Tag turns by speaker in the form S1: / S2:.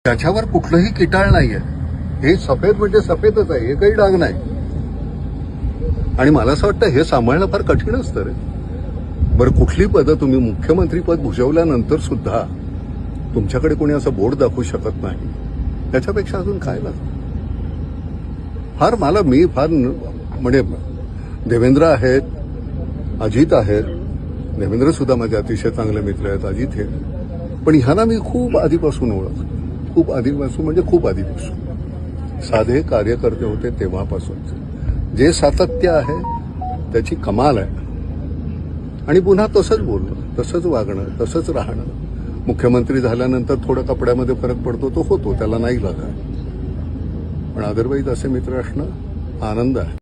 S1: त्याच्यावर कुठलंही किटाळ नाहीये. हे सफेद म्हणजे सफेदच आहे, हे काही डाग नाही. आणि मला असं वाटतं हे सांभाळणं फार कठीण असतं रे. बरं, कुठली पदं तुम्ही मुख्यमंत्रीपद भुजवल्यानंतर सुद्धा तुमच्याकडे कोणी असं बोर्ड दाखवू शकत नाही, त्याच्यापेक्षा अजून काय लागतं. मी फार म्हणजे देवेंद्र आहेत, अजित आहेत. देवेंद्र सुद्धा माझे अतिशय चांगले मित्र आहेत, अजित हे. पण ह्यांना मी खूप आधीपासून ओळखतो. खूप आधीपासून म्हणजे खूप आधीपासून साधे कार्यकर्ते होते तेव्हापासून. जे सातत्य आहे त्याची कमाल आहे. आणि पुन्हा तसंच बोलणं, तसंच वागणं, तसंच राहणं. मुख्यमंत्री झाल्यानंतर थोडं कपड्यामध्ये फरक पडतो, तो होतो, त्याला नाही लागत. पण अदरवाईज असे मित्र असणं आनंद आहे.